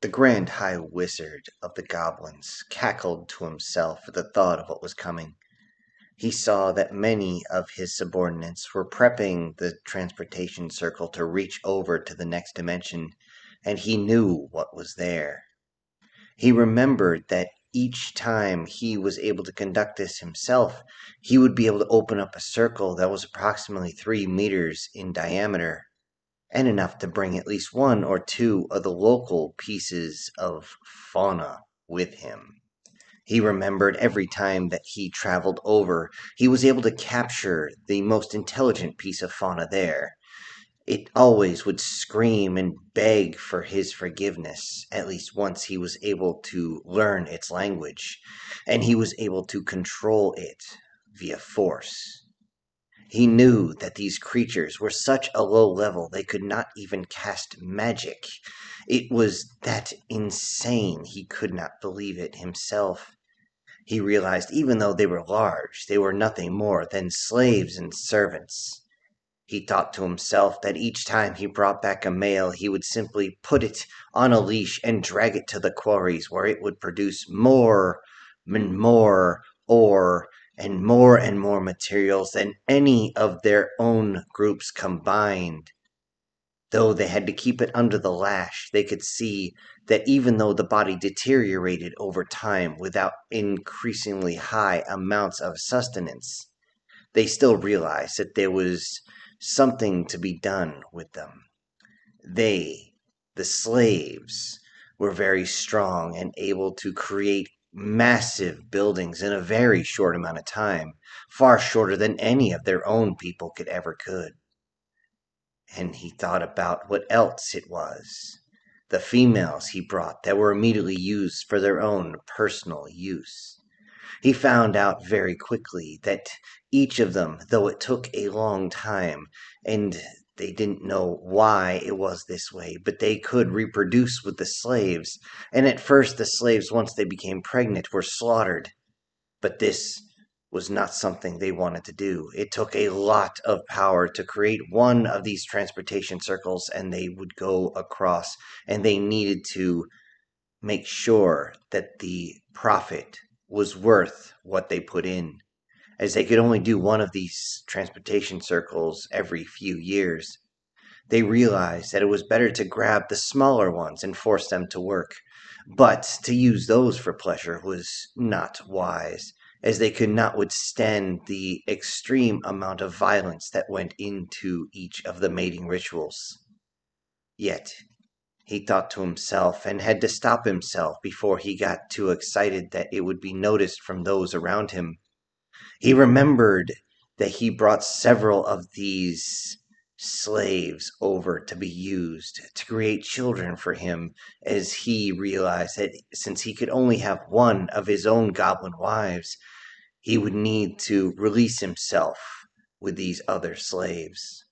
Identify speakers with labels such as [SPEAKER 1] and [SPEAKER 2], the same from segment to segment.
[SPEAKER 1] The Grand High Wizard of the Goblins cackled to himself at the thought of what was coming. He saw that many of his subordinates were prepping the transportation circle to reach over to the next dimension, and he knew what was there. He remembered that each time he was able to conduct this himself, he would be able to open up a circle that was approximately 3 meters in diameter, and enough to bring at least one or two of the local pieces of fauna with him. He remembered every time that he traveled over, he was able to capture the most intelligent piece of fauna there. It always would scream and beg for his forgiveness. At least once he was able to learn its language, and he was able to control it via force. He knew that these creatures were such a low level they could not even cast magic. It was that insane he could not believe it himself. He realized even though they were large, they were nothing more than slaves and servants. He thought to himself that each time he brought back a male, he would simply put it on a leash and drag it to the quarries where it would produce more and more ore and more materials than any of their own groups combined. Though they had to keep it under the lash, they could see that even though the body deteriorated over time without increasingly high amounts of sustenance, they still realized that there was something to be done with them. They, the slaves, were very strong and able to create massive buildings in a very short amount of time, far shorter than any of their own people could. And he thought about what else it was. The females he brought that were immediately used for their own personal use. He found out very quickly that each of them, though it took a long time, and they didn't know why it was this way, but they could reproduce with the slaves. And at first, the slaves, once they became pregnant, were slaughtered. But this was not something they wanted to do. It took a lot of power to create one of these transportation circles, and they would go across, and they needed to make sure that the profit was worth what they put in, as they could only do one of these transportation circles every few years. They realized that it was better to grab the smaller ones and force them to work, but to use those for pleasure was not wise, as they could not withstand the extreme amount of violence that went into each of the mating rituals. Yet, he thought to himself, and had to stop himself before he got too excited that it would be noticed from those around him. He remembered that he brought several of these slaves over to be used to create children for him, as he realized that since he could only have one of his own goblin wives, he would need to release himself with these other slaves.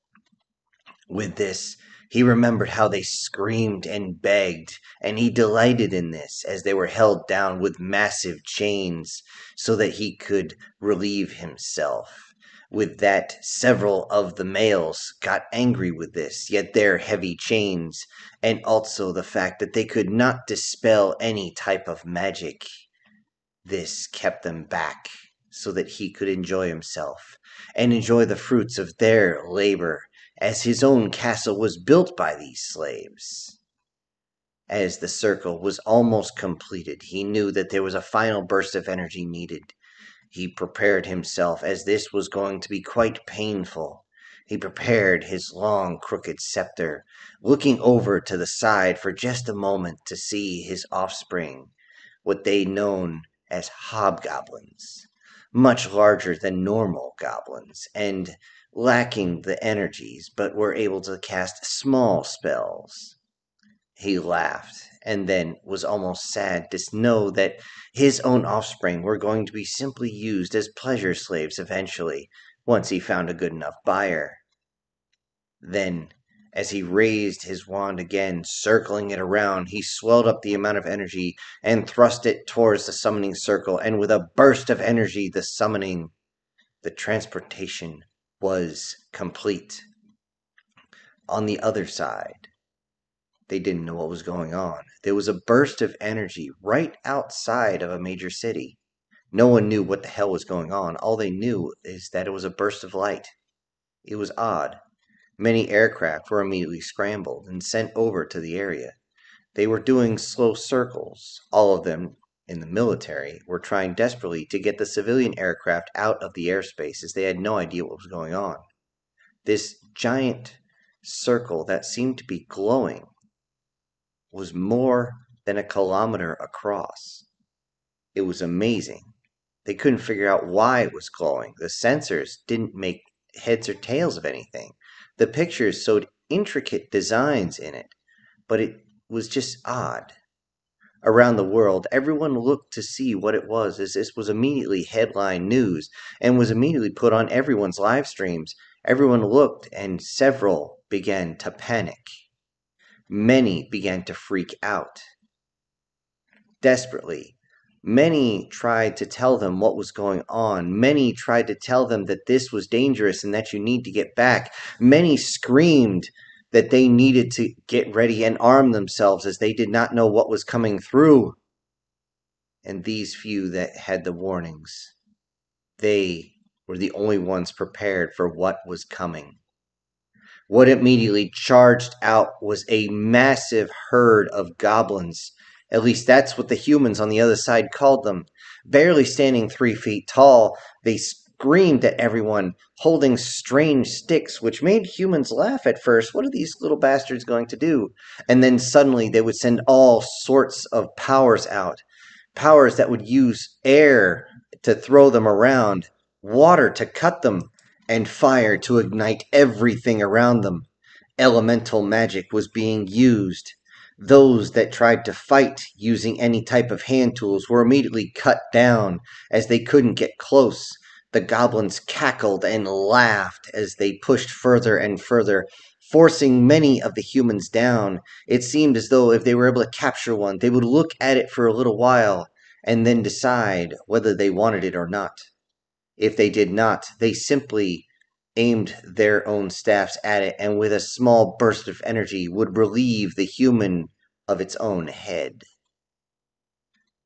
[SPEAKER 1] With this, he remembered how they screamed and begged, and he delighted in this as they were held down with massive chains so that he could relieve himself. With that, several of the males got angry with this, yet their heavy chains, and also the fact that they could not dispel any type of magic. This kept them back so that he could enjoy himself and enjoy the fruits of their labor, as his own castle was built by these slaves. As the circle was almost completed, he knew that there was a final burst of energy needed. He prepared himself, as this was going to be quite painful. He prepared his long, crooked scepter, looking over to the side for just a moment to see his offspring, what they known as hobgoblins, much larger than normal goblins, and lacking the energies, but were able to cast small spells. He laughed, and then was almost sad to know that his own offspring were going to be simply used as pleasure slaves eventually, once he found a good enough buyer. Then, as he raised his wand again, circling it around, he swelled up the amount of energy and thrust it towards the summoning circle, and with a burst of energy, the transportation was complete. On the other side, They didn't know what was going on. There was a burst of energy right outside of a major city. No one knew what the hell was going on. All they knew is that it was a burst of light. It was odd. Many aircraft were immediately scrambled and sent over to the area. They were doing slow circles. All of them, in the military, were trying desperately to get the civilian aircraft out of the airspace as they had no idea what was going on. This giant circle that seemed to be glowing was more than a kilometer across. It was amazing. They couldn't figure out why it was glowing. The sensors didn't make heads or tails of anything. The pictures showed intricate designs in it, but it was just odd. Around the world, everyone looked to see what it was, as this was immediately headline news and was immediately put on everyone's live streams. Everyone looked, and several began to panic. Many began to freak out desperately. Many tried to tell them what was going on. Many tried to tell them that this was dangerous and that you need to get back. Many screamed that they needed to get ready and arm themselves as they did not know what was coming through. And these few that had the warnings, they were the only ones prepared for what was coming. What immediately charged out was a massive herd of goblins. At least that's what the humans on the other side called them. Barely standing 3 feet tall, they screamed at everyone, holding strange sticks, which made humans laugh at first. What are these little bastards going to do? And then suddenly they would send all sorts of powers out. Powers that would use air to throw them around, water to cut them, and fire to ignite everything around them. Elemental magic was being used. Those that tried to fight using any type of hand tools were immediately cut down as they couldn't get close. The goblins cackled and laughed as they pushed further and further, forcing many of the humans down. It seemed as though if they were able to capture one, they would look at it for a little while and then decide whether they wanted it or not. If they did not, they simply aimed their own staffs at it and with a small burst of energy would relieve the human of its own head.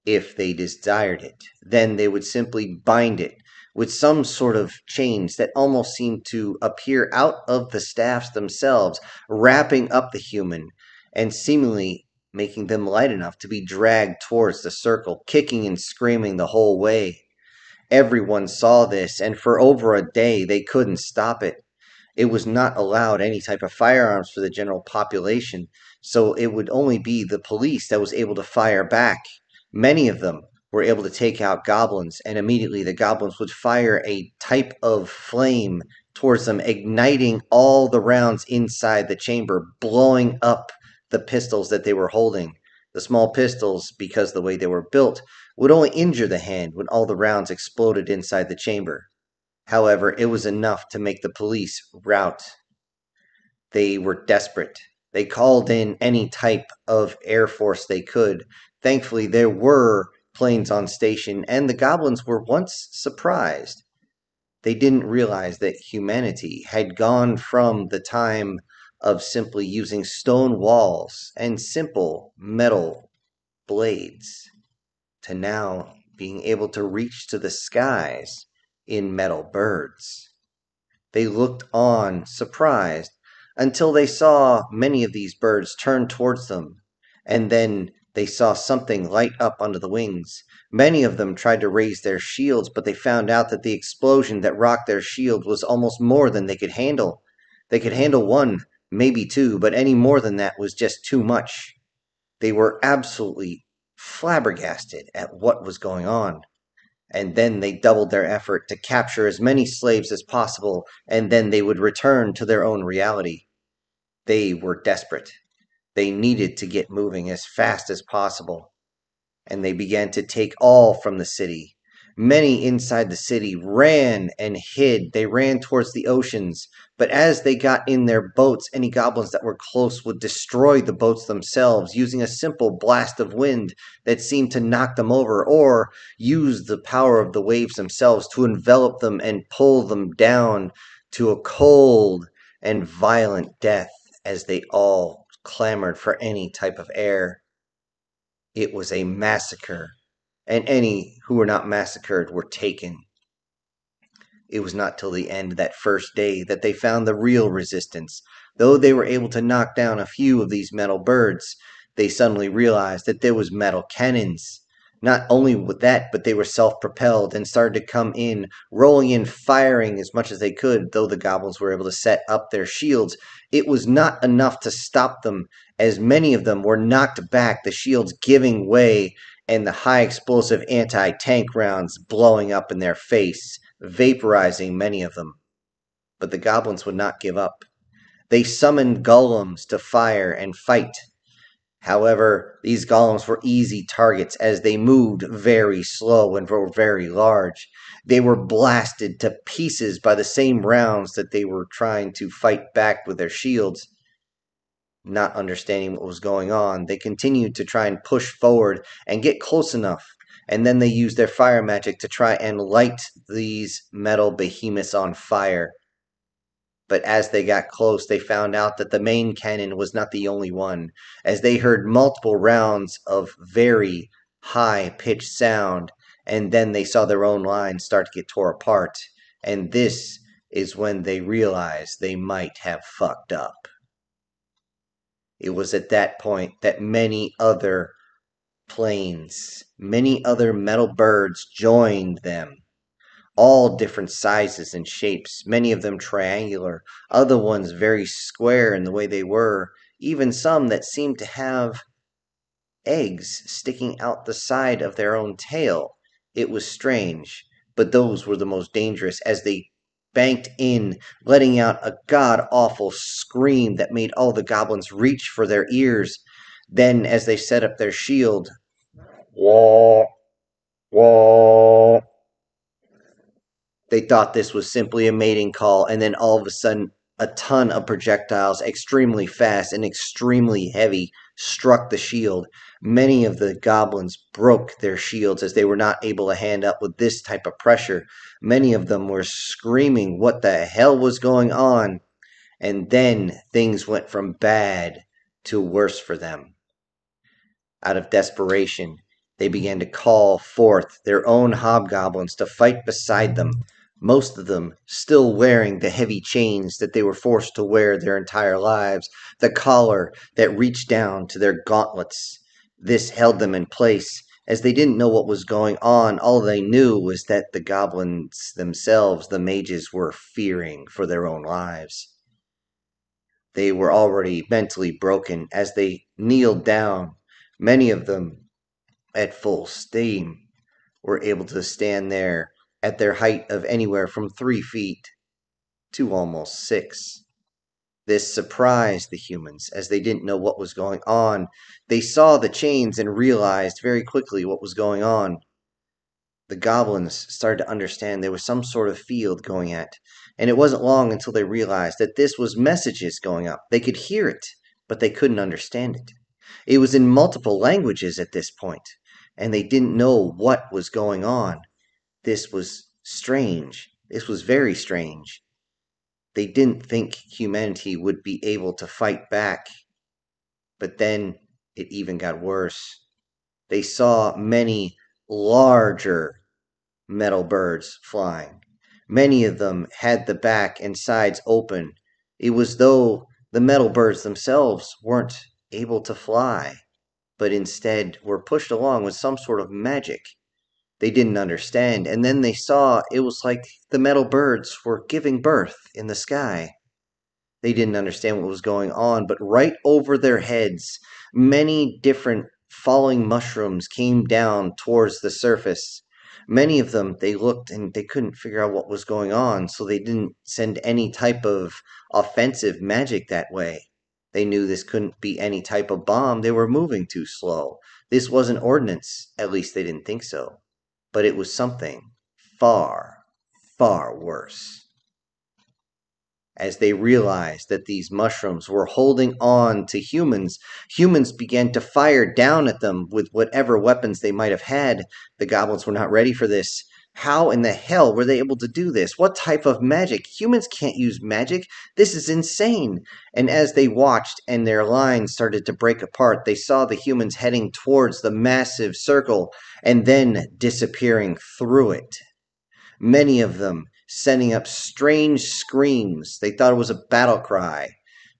[SPEAKER 1] If they desired it, then they would simply bind it with some sort of chains that almost seemed to appear out of the staffs themselves, wrapping up the human and seemingly making them light enough to be dragged towards the circle, kicking and screaming the whole way. Everyone saw this, and for over a day they couldn't stop it. It was not allowed any type of firearms for the general population, so it would only be the police that was able to fire back. Many of them were able to take out goblins, and immediately the goblins would fire a type of flame towards them, igniting all the rounds inside the chamber, blowing up the pistols that they were holding. The small pistols, because the way they were built, would only injure the hand when all the rounds exploded inside the chamber. However, it was enough to make the police rout. They were desperate. They called in any type of air force they could. Thankfully, there were planes on station, and the goblins were once surprised. They didn't realize that humanity had gone from the time of simply using stone walls and simple metal blades to now being able to reach to the skies in metal birds. They looked on, surprised, until they saw many of these birds turn towards them, and then they saw something light up under the wings. Many of them tried to raise their shields, but they found out that the explosion that rocked their shield was almost more than they could handle. They could handle one, maybe two, but any more than that was just too much. They were absolutely flabbergasted at what was going on. And then they doubled their effort to capture as many slaves as possible, and then they would return to their own reality. They were desperate. They needed to get moving as fast as possible, and they began to take all from the city. Many inside the city ran and hid. They ran towards the oceans, but as they got in their boats, any goblins that were close would destroy the boats themselves using a simple blast of wind that seemed to knock them over, or use the power of the waves themselves to envelop them and pull them down to a cold and violent death as they all clamored for any type of air. It was a massacre, and any who were not massacred were taken. It was not till the end of that first day that they found the real resistance. Though they were able to knock down a few of these metal birds, they suddenly realized that there was metal cannons. Not only with that, but they were self-propelled and started to come in, rolling in, firing as much as they could. Though the goblins were able to set up their shields, it was not enough to stop them, as many of them were knocked back, the shields giving way and the high explosive anti-tank rounds blowing up in their face, vaporizing many of them. But the goblins would not give up. They summoned golems to fire and fight. However, these golems were easy targets as they moved very slow and were very large. They were blasted to pieces by the same rounds that they were trying to fight back with their shields. Not understanding what was going on, they continued to try and push forward and get close enough, and then they used their fire magic to try and light these metal behemoths on fire. But as they got close, they found out that the main cannon was not the only one, as they heard multiple rounds of very high-pitched sound, and then they saw their own lines start to get tore apart, and this is when they realized they might have fucked up. It was at that point that many other planes, many other metal birds joined them, all different sizes and shapes, many of them triangular, other ones very square in the way they were, even some that seemed to have eggs sticking out the side of their own tail. It was strange, but those were the most dangerous as they banked in, letting out a god-awful scream that made all the goblins reach for their ears. Then, as they set up their shield, wah, wah, they thought this was simply a mating call, and then all of a sudden, a ton of projectiles, extremely fast and extremely heavy, struck the shield. Many of the goblins broke their shields as they were not able to hand up with this type of pressure. Many of them were screaming what the hell was going on, and then things went from bad to worse for them. Out of desperation, they began to call forth their own hobgoblins to fight beside them, most of them still wearing the heavy chains that they were forced to wear their entire lives, the collar that reached down to their gauntlets. This held them in place, as they didn't know what was going on. All they knew was that the goblins themselves, the mages, were fearing for their own lives. They were already mentally broken as they kneeled down, many of them at full steam, were able to stand there at their height of anywhere from 3 feet to almost 6. This surprised the humans as they didn't know what was going on. They saw the chains and realized very quickly what was going on. The goblins started to understand there was some sort of field going at, and it wasn't long until they realized that this was messages going up. They could hear it, but they couldn't understand it. It was in multiple languages at this point, and they didn't know what was going on. This was strange. This was very strange. They didn't think humanity would be able to fight back. But then it even got worse. They saw many larger metal birds flying. Many of them had the back and sides open. It was though the metal birds themselves weren't able to fly, but instead were pushed along with some sort of magic. They didn't understand, and then they saw it was like the metal birds were giving birth in the sky. They didn't understand what was going on, but right over their heads, many different falling mushrooms came down towards the surface. Many of them, they looked and they couldn't figure out what was going on, so they didn't send any type of offensive magic that way. They knew this couldn't be any type of bomb. They were moving too slow. This wasn't ordnance. At least they didn't think so. But it was something far, far worse. As they realized that these mushrooms were holding on to humans, humans began to fire down at them with whatever weapons they might have had. The goblins were not ready for this. How in the hell were they able to do this? What type of magic? Humans can't use magic. This is insane. And as they watched and their lines started to break apart, they saw the humans heading towards the massive circle and then disappearing through it. Many of them sending up strange screams. They thought it was a battle cry.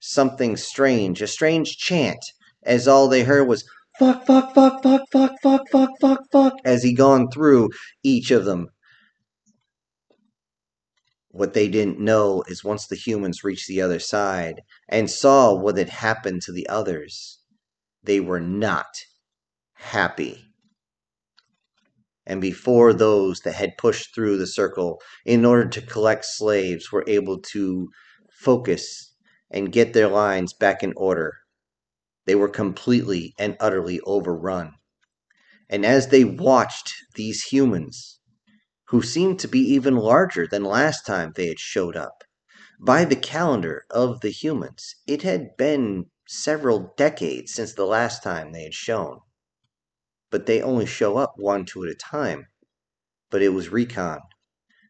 [SPEAKER 1] Something strange, a strange chant, as all they heard was fuck, fuck, fuck, fuck, fuck, fuck, fuck, fuck, fuck, as he gone through each of them. What they didn't know is once the humans reached the other side and saw what had happened to the others, they were not happy. And before those that had pushed through the circle in order to collect slaves were able to focus and get their lines back in order, they were completely and utterly overrun. And as they watched these humans, who seemed to be even larger than last time they had showed up, by the calendar of the humans, it had been several decades since the last time they had shown. But they only show up one, two at a time. But it was recon.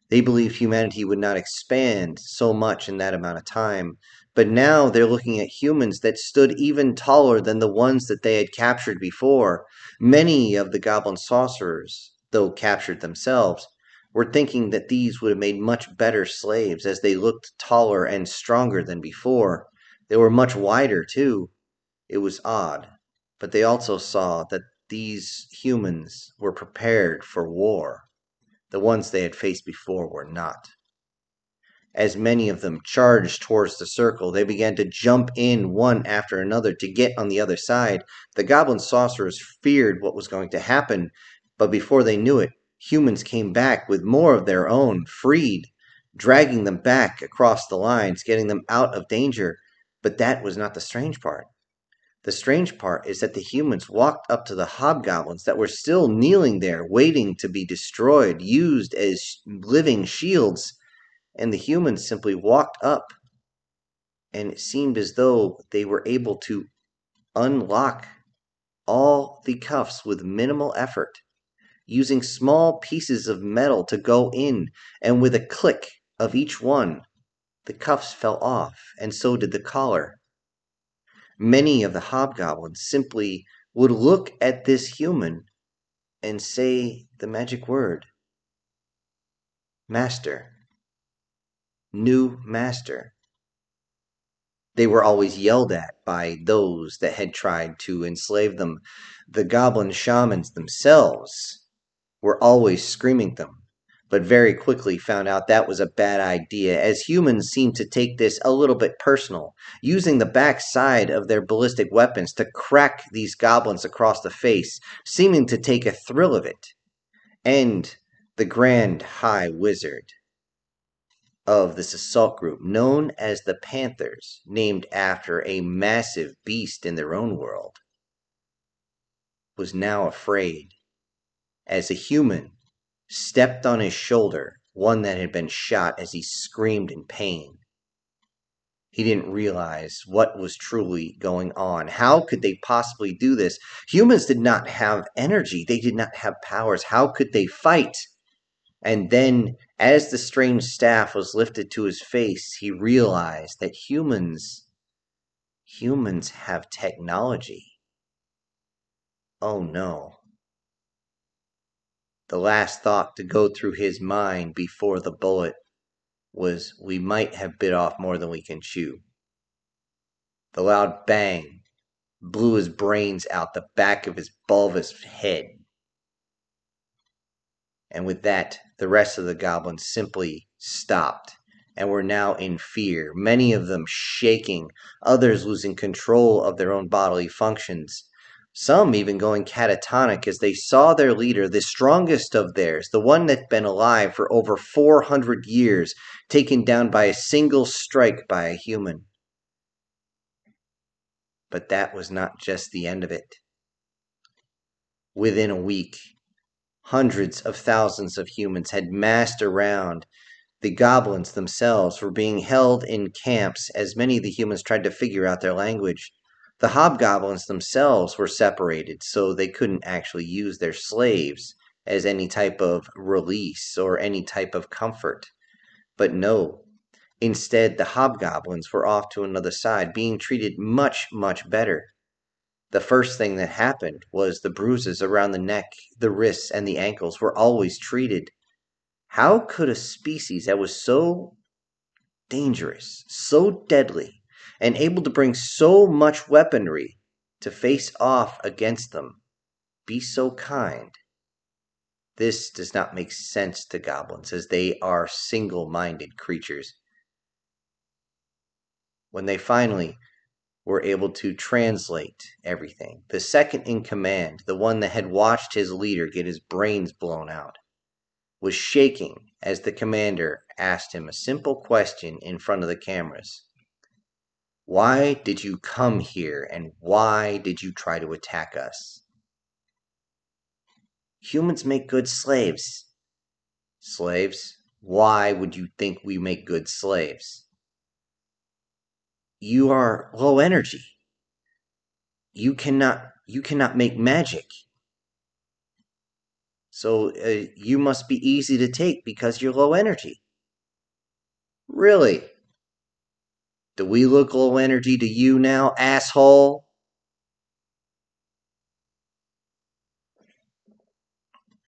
[SPEAKER 1] They believed humanity would not expand so much in that amount of time. But now they're looking at humans that stood even taller than the ones that they had captured before. Many of the goblin sorcerers, though captured themselves, were thinking that these would have made much better slaves as they looked taller and stronger than before. They were much wider, too. It was odd. But they also saw that these humans were prepared for war. The ones they had faced before were not. As many of them charged towards the circle, they began to jump in one after another to get on the other side. The goblin sorcerers feared what was going to happen, but before they knew it, humans came back with more of their own, freed, dragging them back across the lines, getting them out of danger. But that was not the strange part. The strange part is that the humans walked up to the hobgoblins that were still kneeling there, waiting to be destroyed, used as living shields, and the humans simply walked up, and it seemed as though they were able to unlock all the cuffs with minimal effort, using small pieces of metal to go in, and with a click of each one, the cuffs fell off, and so did the collar. Many of the hobgoblins simply would look at this human and say the magic word, master, new master. They were always yelled at by those that had tried to enslave them. The goblin shamans themselves were always screaming them, but very quickly found out that was a bad idea, as humans seemed to take this a little bit personal, using the backside of their ballistic weapons to crack these goblins across the face, seeming to take a thrill of it. And the Grand High Wizard of this assault group, known as the Panthers, named after a massive beast in their own world, was now afraid, as a human stepped on his shoulder, one that had been shot, as he screamed in pain. He didn't realize what was truly going on. How could they possibly do this? Humans did not have energy. They did not have powers. How could they fight? And then, as the strange staff was lifted to his face, he realized that humans have technology. Oh no. The last thought to go through his mind before the bullet was, we might have bit off more than we can chew. The loud bang blew his brains out the back of his bulbous head. And with that, the rest of the goblins simply stopped and were now in fear, many of them shaking, others losing control of their own bodily functions, some even going catatonic as they saw their leader, the strongest of theirs, the one that'd been alive for over 400 years, taken down by a single strike by a human. But that was not just the end of it. Within a week, hundreds of thousands of humans had massed around. The goblins themselves were being held in camps as many of the humans tried to figure out their language. The hobgoblins themselves were separated, so they couldn't actually use their slaves as any type of release or any type of comfort. But no, instead, the hobgoblins were off to another side, being treated much, much better. The first thing that happened was the bruises around the neck, the wrists, and the ankles were always treated. How could a species that was so dangerous, so deadly, and able to bring so much weaponry to face off against them be so kind? This does not make sense to goblins, as they are single minded creatures. When they finally were able to translate everything, the second in command, the one that had watched his leader get his brains blown out, was shaking as the commander asked him a simple question in front of the cameras. Why did you come here, and why did you try to attack us? Humans make good slaves. Slaves? Why would you think we make good slaves? You are low energy. You cannot make magic. So you must be easy to take because you're low energy. Really? Do we look low energy to you now, asshole?